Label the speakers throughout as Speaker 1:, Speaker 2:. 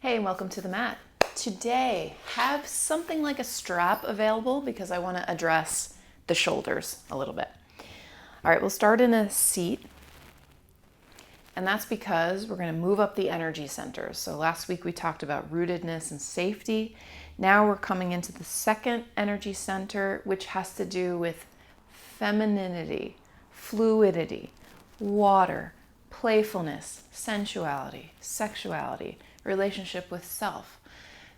Speaker 1: Hey, and welcome to the mat. Today, have something like a strap available because I want to address the shoulders a little bit. All right, we'll start in a seat. And that's because we're going to move up the energy centers. So last week we talked about rootedness and safety. Now we're coming into the second energy center, which has to do with femininity, fluidity, water, playfulness, sensuality, sexuality, relationship with self,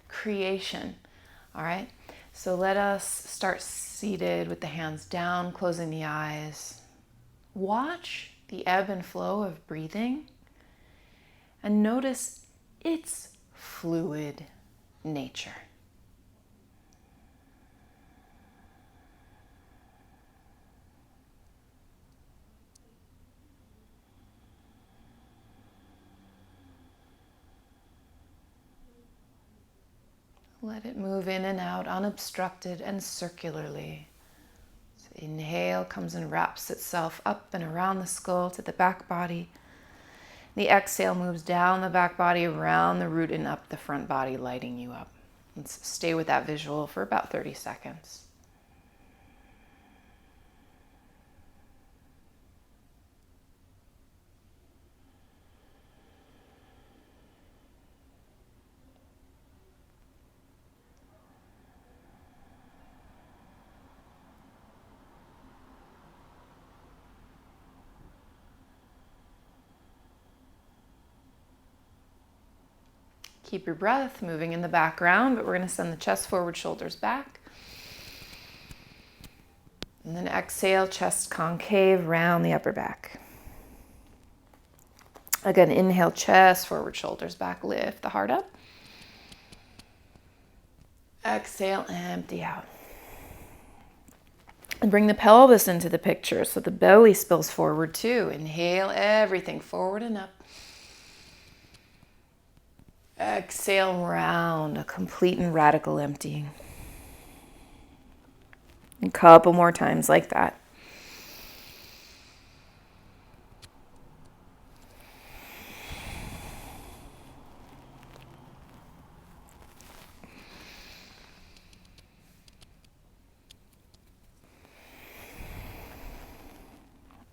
Speaker 1: creation. All right? So let us start seated with the hands down, closing the eyes. Watch the ebb and flow of breathing and notice its fluid nature. Let it move in and out unobstructed and circularly. So inhale comes and wraps itself up and around the skull to the back body. The exhale moves down the back body, around the root and up the front body, lighting you up. Let's stay with that visual for about 30 seconds. Keep your breath moving in the background, but we're going to send the chest forward, shoulders back. And then exhale, chest concave, round the upper back. Again, inhale, chest forward, shoulders back, lift the heart up. Exhale, empty out. And bring the pelvis into the picture so the belly spills forward too. Inhale, everything forward and up. Exhale, round, a complete and radical emptying. A couple more times like that.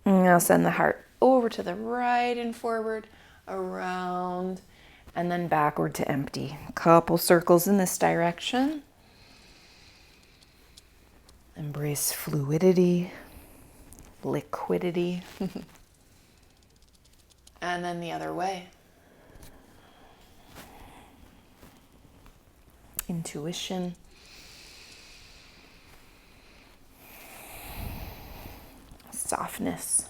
Speaker 1: And now send the heart over to the right and forward, around, and then backward to empty. A couple circles in this direction. Embrace fluidity, liquidity. And then the other way. Intuition. Softness.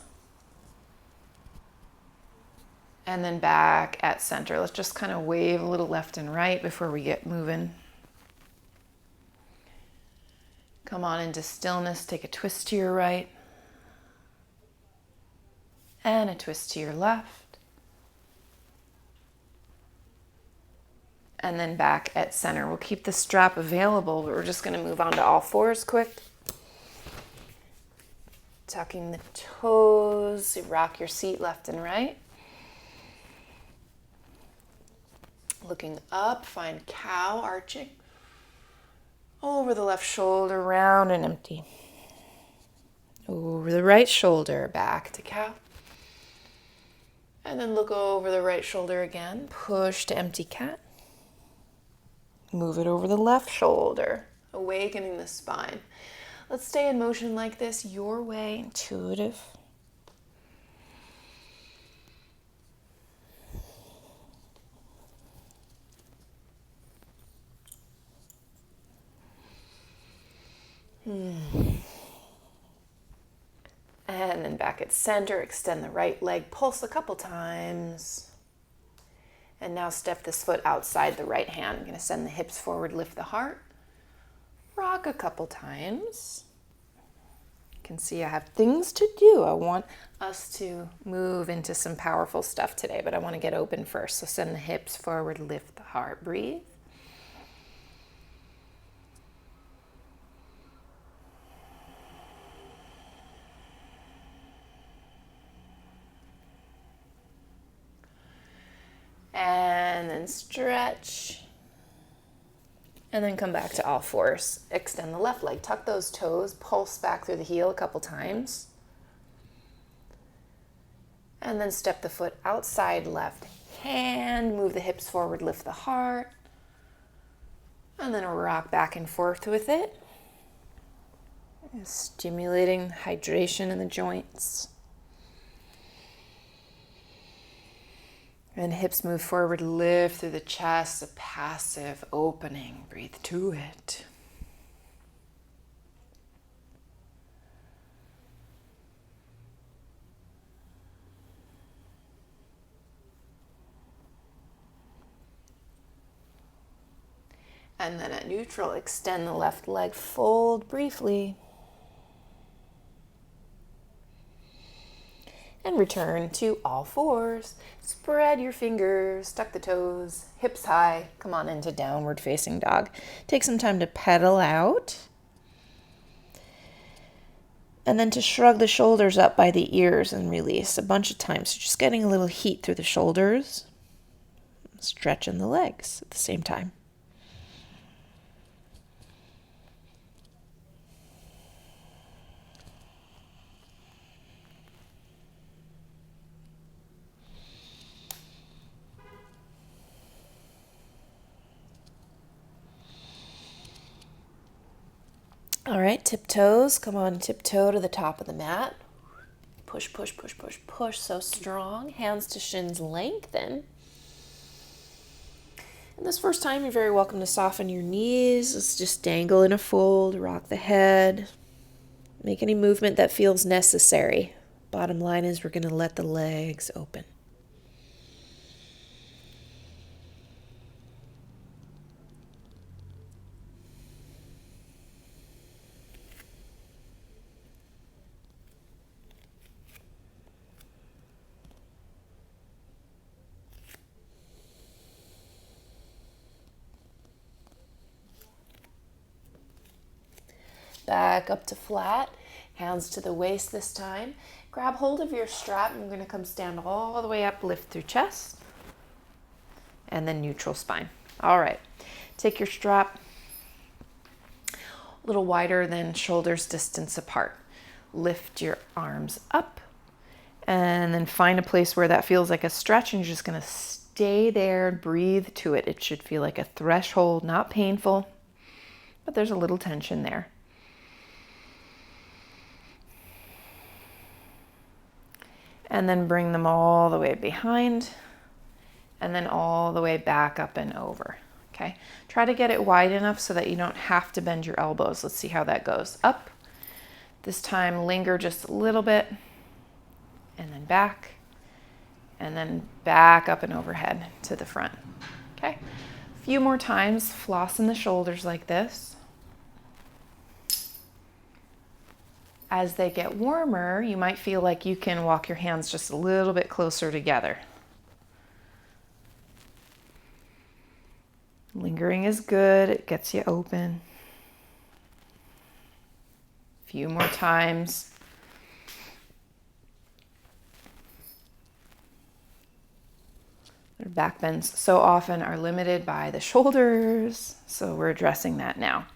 Speaker 1: And then back at center. Let's just kind of wave a little left and right before we get moving. Come on into stillness. Take a twist to your right. And a twist to your left. And then back at center. We'll keep the strap available, but we're just going to move on to all fours quick. Tucking the toes. You rock your seat left and right. Looking up, find cow, arching. Over the left shoulder, round and empty. Over the right shoulder, back to cow. And then look over the right shoulder again. Push to empty cat. Move it over the left shoulder, awakening the spine. Let's stay in motion like this, your way, intuitive. And then back at center, extend the right leg, pulse a couple times. And now step this foot outside the right hand. I'm going to send the hips forward, lift the heart. Rock a couple times. You can see I have things to do. I want us to move into some powerful stuff today, but I want to get open first. So send the hips forward, lift the heart, breathe. And then stretch. And then come back to all fours. Extend the left leg. Tuck those toes. Pulse back through the heel a couple times. And then step the foot outside left hand. Move the hips forward. Lift the heart. And then rock back and forth with it. Stimulating hydration in the joints. And hips move forward, lift through the chest, a passive opening. Breathe to it. And then at neutral, extend the left leg, fold briefly. And return to all fours. Spread your fingers, tuck the toes, hips high. Come on into downward facing dog. Take some time to pedal out. And then to shrug the shoulders up by the ears and release a bunch of times. So just getting a little heat through the shoulders. Stretching the legs at the same time. All right, tiptoes. Come on, tiptoe to the top of the mat. Push, push, push, push, push. So strong. Hands to shins lengthen. And this first time, you're very welcome to soften your knees. Let's just dangle in a fold, rock the head. Make any movement that feels necessary. Bottom line is we're going to let the legs open. Back up to flat, hands to the waist this time. Grab hold of your strap and we're going to come stand all the way up, lift through chest, and then neutral spine. All right, take your strap a little wider than shoulders distance apart. Lift your arms up and then find a place where that feels like a stretch and you're just going to stay there, breathe to it. It should feel like a threshold, not painful, but there's a little tension there. And then bring them all the way behind and then all the way back up and over. Okay, try to get it wide enough so that you don't have to bend your elbows. Let's see how that goes. Up. This time linger just a little bit and then back up and overhead to the front. Okay, a few more times, floss in the shoulders like this. As they get warmer, you might feel like you can walk your hands just a little bit closer together. Lingering is good, it gets you open. A few more times. Their back bends so often are limited by the shoulders, so we're addressing that now.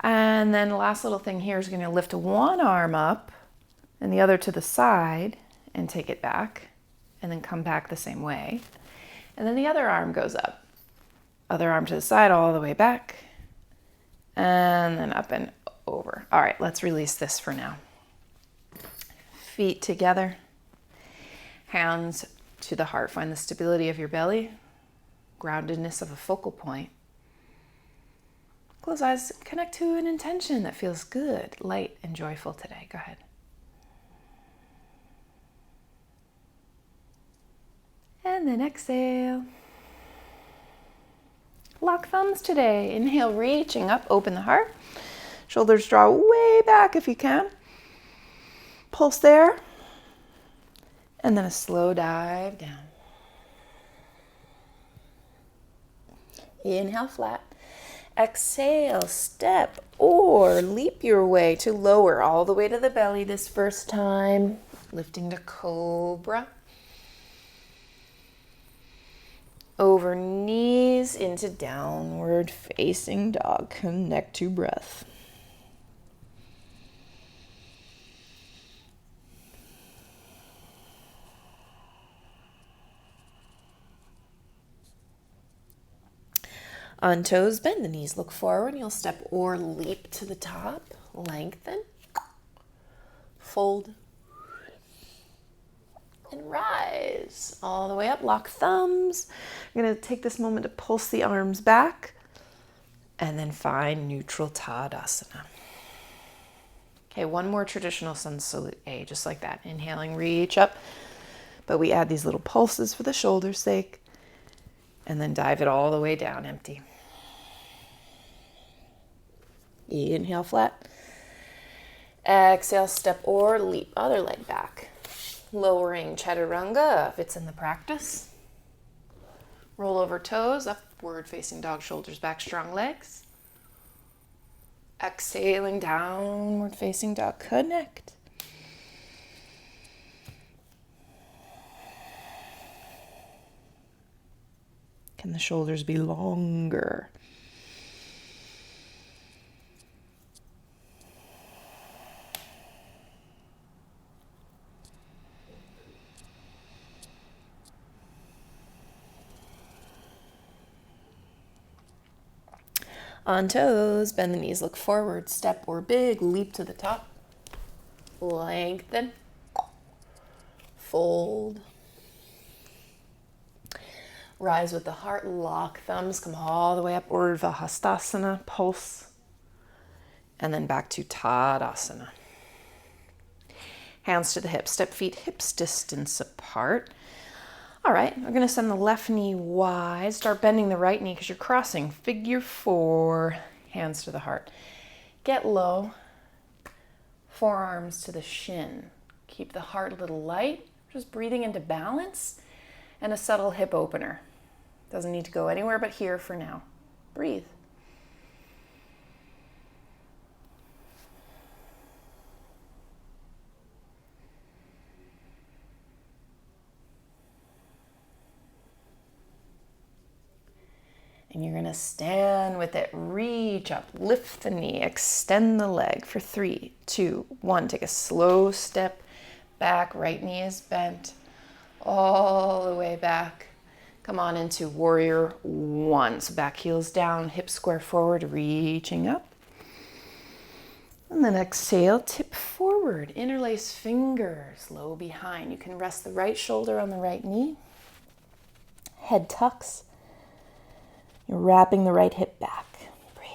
Speaker 1: And then the last little thing here is going to lift one arm up and the other to the side and take it back and then come back the same way. And then the other arm goes up. Other arm to the side all the way back and then up and over. All right, let's release this for now. Feet together, hands to the heart. Find the stability of your belly, groundedness of a focal point. Close eyes, connect to an intention that feels good, light, and joyful today. Go ahead. And then exhale. Lock thumbs today. Inhale, reaching up, open the heart. Shoulders draw way back if you can. Pulse there. And then a slow dive down. Inhale, flat. Exhale, step or leap your way to lower all the way to the belly this first time. Lifting to cobra. over knees into downward facing dog. Connect to breath. On toes, bend the knees, look forward. You'll step or leap to the top. Lengthen. Fold. And rise. All the way up. Lock thumbs. You're going to take this moment to pulse the arms back. And then find neutral Tadasana. Okay, one more traditional sun salute A, just like that. Inhaling, reach up. But we add these little pulses for the shoulder's sake. And then dive it all the way down, empty. Inhale, flat. Exhale, step or leap. Other leg back. Lowering chaturanga if it's in the practice. Roll over toes, upward facing dog, shoulders back, strong legs. Exhaling, downward facing dog, connect. Can the shoulders be longer? On toes, bend the knees, look forward, step or big, leap to the top. Lengthen. Fold. Rise with the heart, lock thumbs, come all the way up, Urdhva Hastasana, pulse. And then back to Tadasana. Hands to the hips, step feet hips distance apart. All right, we're going to send the left knee wide. Start bending the right knee because you're crossing. Figure 4, hands to the heart. Get low, forearms to the shin. Keep the heart a little light, just breathing into balance and a subtle hip opener. Doesn't need to go anywhere but here for now. Breathe. And you're going to stand with it. Reach up, lift the knee, extend the leg for 3, 2, 1. Take a slow step back. Right knee is bent all the way back. Come on into warrior 1. So back heels down, hips square forward, reaching up. And then exhale, tip forward. Interlace fingers low behind. You can rest the right shoulder on the right knee. Head tucks. You're wrapping the right hip back. Breathe.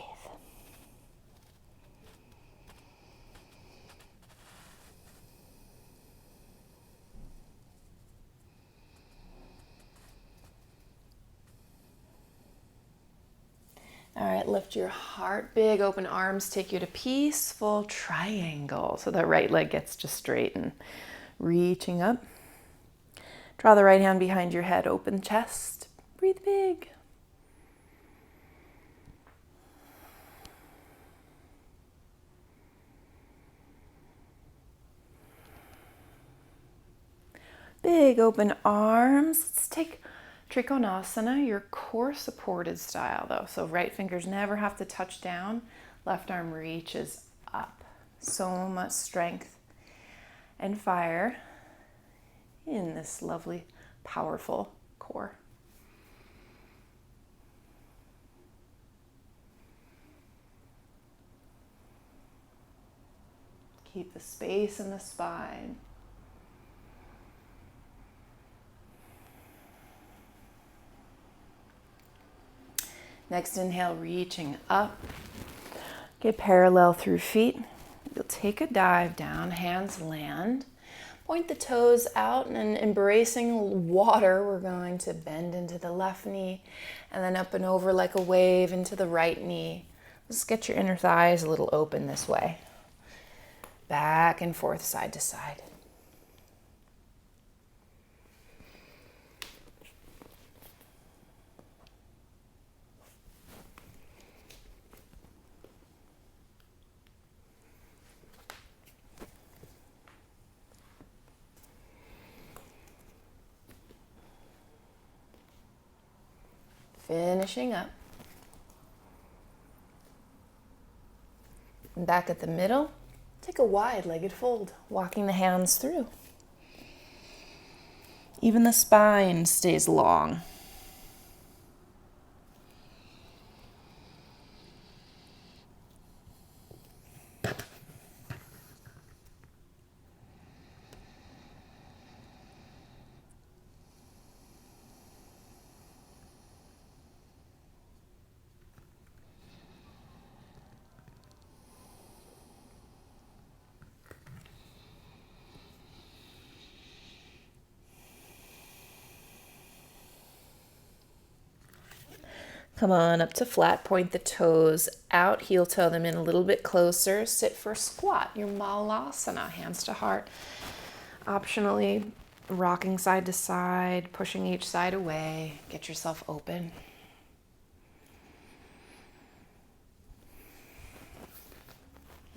Speaker 1: All right, lift your heart big, open arms, take you to peaceful triangle. So the right leg gets just straight and reaching up. Draw the right hand behind your head, open chest, breathe big. Big open arms. Let's take Trikonasana, your core supported style though. So right fingers never have to touch down. Left arm reaches up. So much strength and fire in this lovely, powerful core. Keep the space in the spine. Next inhale, reaching up. Get parallel through feet. You'll take a dive down, hands land. Point the toes out and embracing water, we're going to bend into the left knee and then up and over like a wave into the right knee. Just get your inner thighs a little open this way. Back and forth, side to side. Finishing up. And back at the middle, take a wide-legged fold, walking the hands through. Even the spine stays long. Come on up to flat, point the toes out, heel toe them in a little bit closer. Sit for squat, your malasana, hands to heart. Optionally, rocking side to side, pushing each side away. Get yourself open.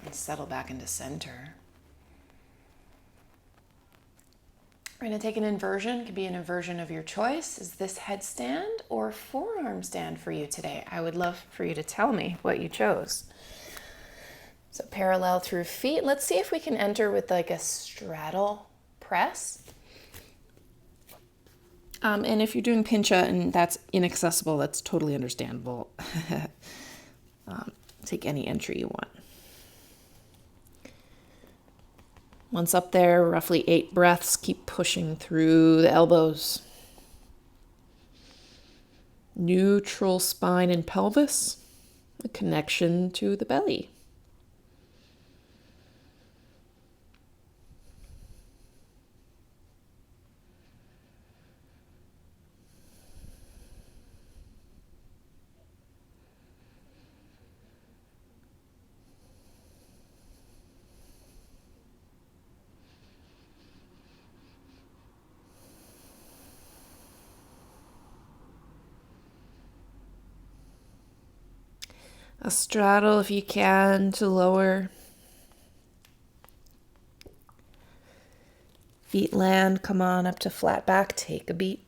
Speaker 1: And settle back into center. We're going to take an inversion. It could be an inversion of your choice. Is this headstand or forearm stand for you today? I would love for you to tell me what you chose. So parallel through feet. Let's see if we can enter with like a straddle press. And if you're doing pincha and that's inaccessible, that's totally understandable. Take any entry you want. Once up there, roughly 8 breaths. Keep pushing through the elbows. Neutral spine and pelvis. A connection to the belly. A straddle if you can to lower. Feet land, come on up to flat back, take a beat.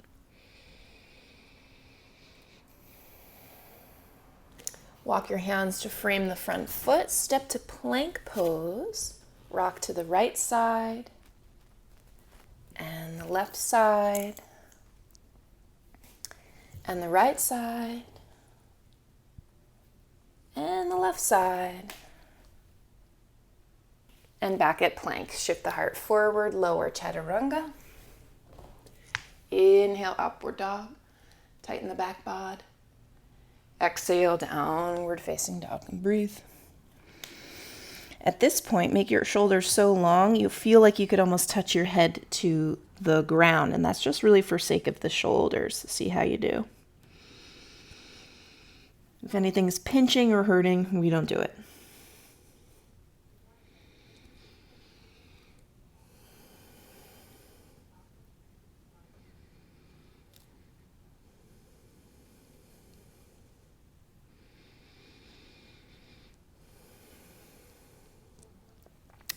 Speaker 1: Walk your hands to frame the front foot, step to plank pose, rock to the right side and the left side and the right side. And the left side. And back at plank. Shift the heart forward, lower chaturanga. Inhale, upward dog. Tighten the back bod. Exhale, downward facing dog. And breathe. At this point, make your shoulders so long you feel like you could almost touch your head to the ground. And that's just really for sake of the shoulders. See how you do. If anything's pinching or hurting, we don't do it.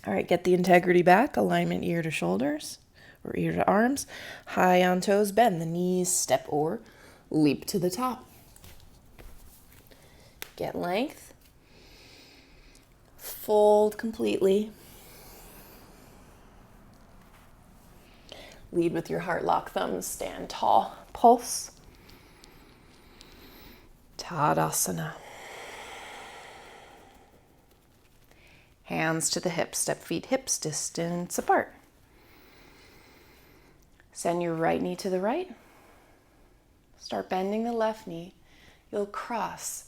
Speaker 1: All right, get the integrity back, alignment ear to shoulders or ear to arms. High on toes, bend the knees, step or leap to the top. Get length. Fold completely. Lead with your heart lock thumbs. Stand tall. Pulse. Tadasana. Hands to the hips. Step feet hips distance apart. Send your right knee to the right. Start bending the left knee. You'll cross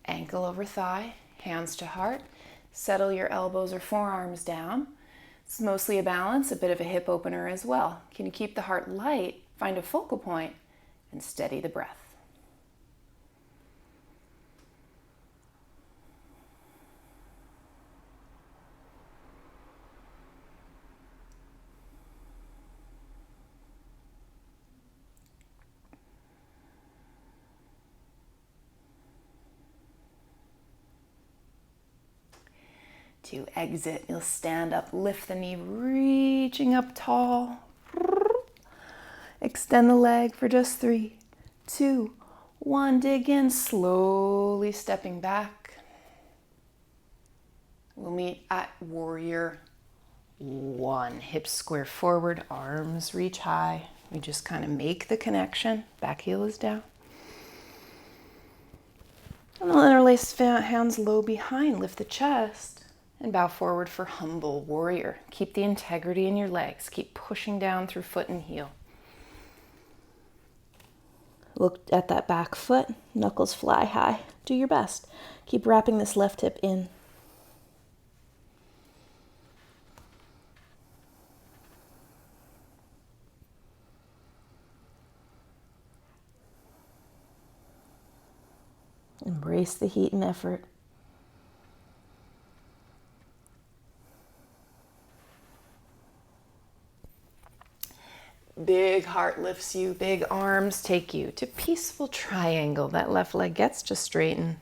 Speaker 1: ankle over thigh, hands to heart. Settle your elbows or forearms down. It's mostly a balance, a bit of a hip opener as well. Can you keep the heart light, find a focal point, and steady the breath? To exit, you'll stand up, lift the knee, reaching up tall. Extend the leg for just 3, 2, 1, dig in, slowly stepping back. We'll meet at warrior 1. Hips square forward, arms reach high. We just kind of make the connection. Back heel is down. And we'll interlace hands low behind, lift the chest, and bow forward for humble warrior. Keep the integrity in your legs. Keep pushing down through foot and heel. Look at that back foot, knuckles fly high. Do your best. Keep wrapping this left hip in. Embrace the heat and effort. Big heart lifts you, big arms take you to peaceful triangle. That left leg gets to straighten.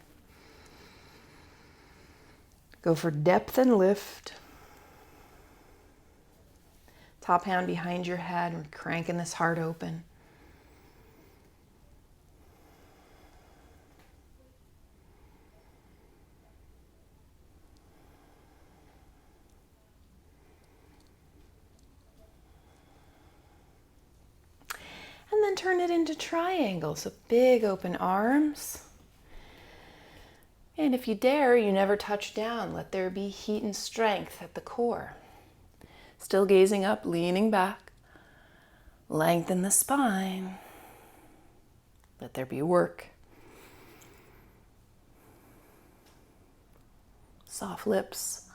Speaker 1: Go for depth and lift. Top hand behind your head, we're cranking this heart open. And then turn it into triangle. So big open arms. And if you dare, you never touch down. Let there be heat and strength at the core. Still gazing up, leaning back. Lengthen the spine. Let there be work. Soft lips.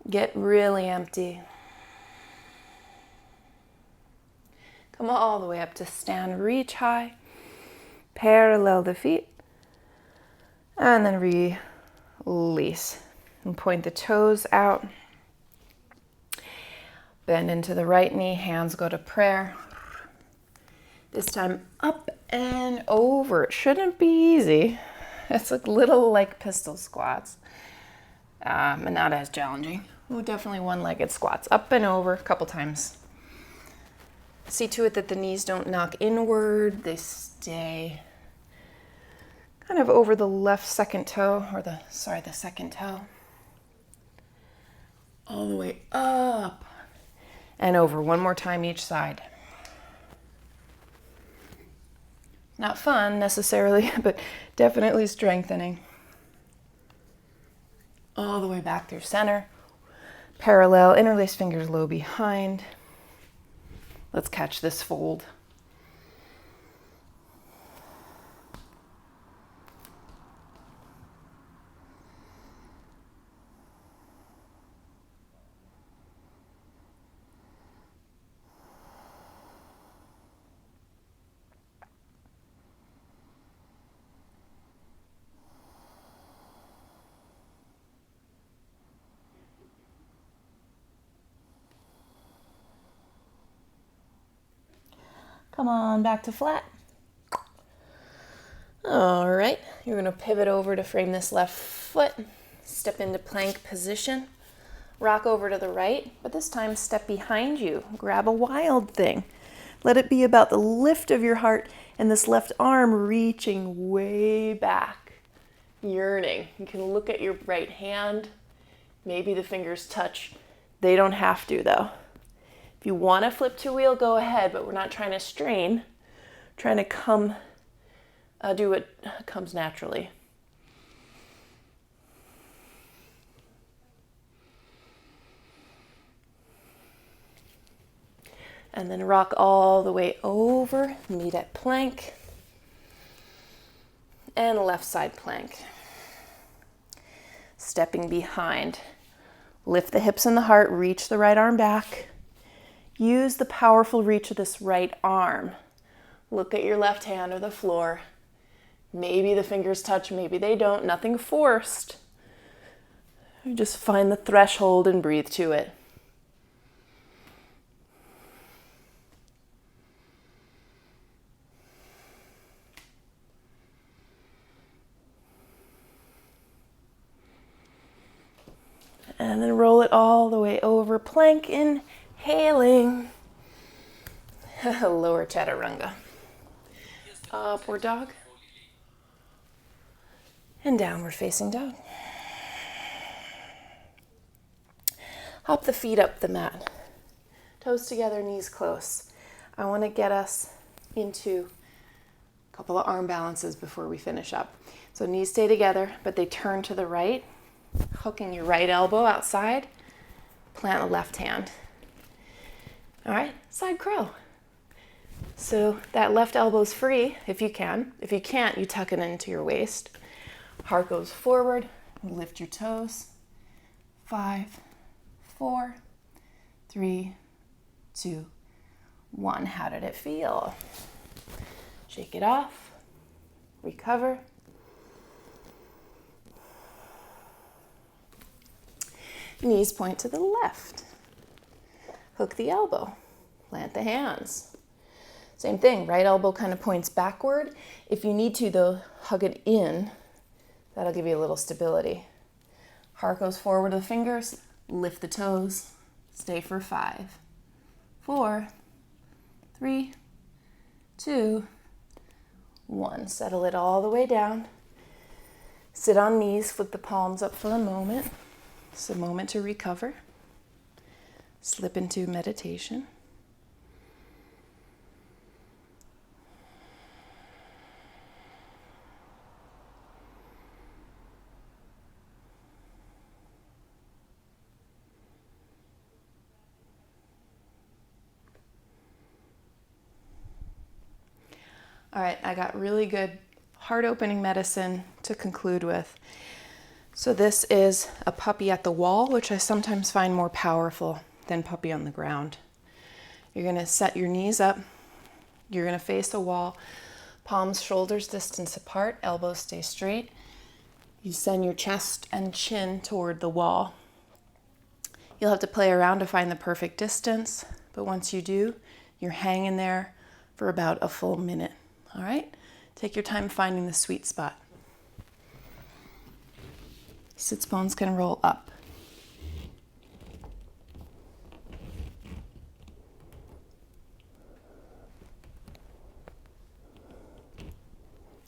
Speaker 1: Get really empty. Come all the way up to stand, reach high, parallel the feet, and then release. And point the toes out. Bend into the right knee, hands go to prayer. This time up and over. It shouldn't be easy. It's like little like pistol squats. And not as challenging. Oh, definitely one-legged squats. Up and over a couple times. See to it that the knees don't knock inward. They stay kind of over the left second toe, or the second toe. All the way up and over. One more time each side. Not fun necessarily, but definitely strengthening. All the way back through center. Parallel, interlace fingers low behind. Let's catch this fold. Come on back to flat. All right, you're gonna pivot over to frame this left foot. Step into plank position. Rock over to the right, but this time step behind you. Grab a wild thing. Let it be about the lift of your heart and this left arm reaching way back, yearning. You can look at your right hand. Maybe the fingers touch. They don't have to though. If you want to flip to wheel, go ahead, but we're not trying to strain. We're trying to do what comes naturally. And then rock all the way over, meet at plank, and left side plank. Stepping behind. Lift the hips and the heart, reach the right arm back. Use the powerful reach of this right arm. Look at your left hand or the floor. Maybe the fingers touch, maybe they don't, nothing forced. Just find the threshold and breathe to it. And then roll it all the way over. Plank, inhaling. Lower chaturanga. Upward dog. And downward facing dog. Hop the feet up the mat. Toes together, knees close. I want to get us into a couple of arm balances before we finish up. So knees stay together, but they turn to the right, hooking your right elbow outside. Plant the left hand. All right, side crow. So that left elbow's free if you can. If you can't, you tuck it into your waist. Heart goes forward. Lift your toes. 5, 4, 3, 2, 1. How did it feel? Shake it off. Recover. Knees point to the left. Hook the elbow. Plant the hands. Same thing, right elbow kind of points backward. If you need to, though, hug it in. That'll give you a little stability. Heart goes forward to the fingers. Lift the toes. Stay for 5, 4, 3, 2, 1. Settle it all the way down. Sit on knees. Flip the palms up for a moment. It's a moment to recover. Slip into meditation. All right, I got really good heart-opening medicine to conclude with. So this is a puppy at the wall, which I sometimes find more powerful than puppy on the ground. You're gonna set your knees up. You're gonna face a wall. Palms, shoulders distance apart, elbows stay straight. You send your chest and chin toward the wall. You'll have to play around to find the perfect distance, but once you do, you're hanging there for about a full minute. All right? Take your time finding the sweet spot. Sits bones can roll up.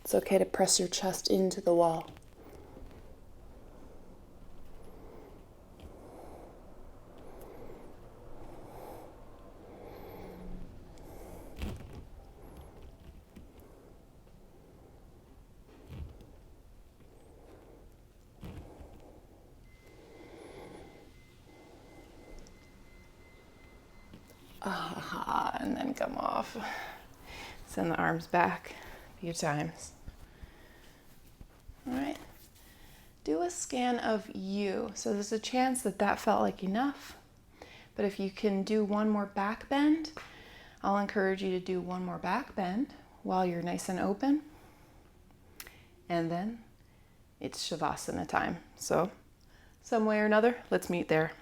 Speaker 1: It's okay to press your chest into the wall. And then come off. Send the arms back a few times. All right. Do a scan of you. So there's a chance that that felt like enough. But if you can do one more back bend, I'll encourage you to do one more back bend while you're nice and open. And then it's Shavasana time. So some way or another, let's meet there.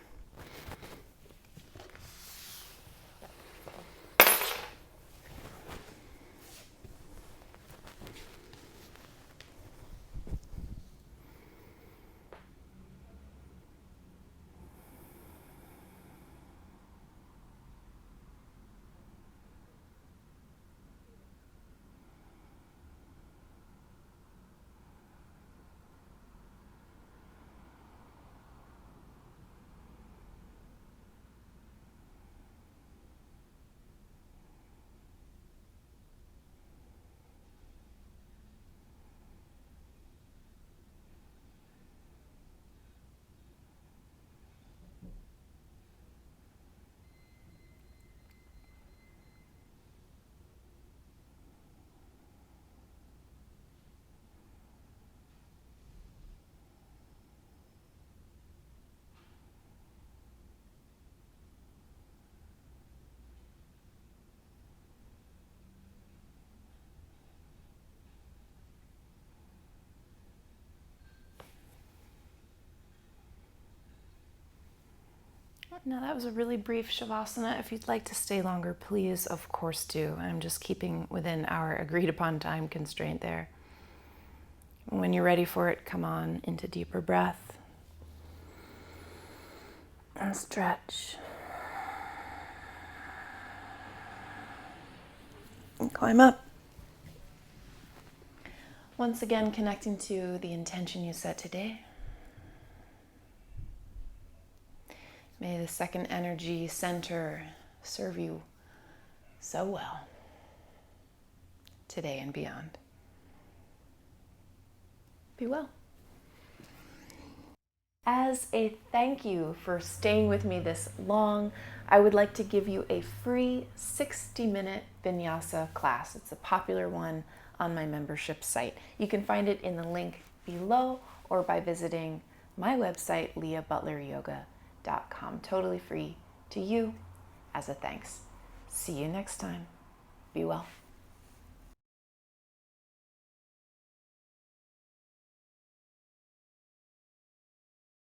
Speaker 1: Now that was a really brief Shavasana. If you'd like to stay longer, please, of course do. I'm just keeping within our agreed upon time constraint there. When you're ready for it, come on into deeper breath. And stretch. And climb up. Once again, connecting to the intention you set today. May the second energy center serve you so well today and beyond. Be well. As a thank you for staying with me this long, I would like to give you a free 60-minute vinyasa class. It's a popular one on my membership site. You can find it in the link below or by visiting my website, leahbutleryoga.com. Totally free to you as a thanks. See you next time. Be well.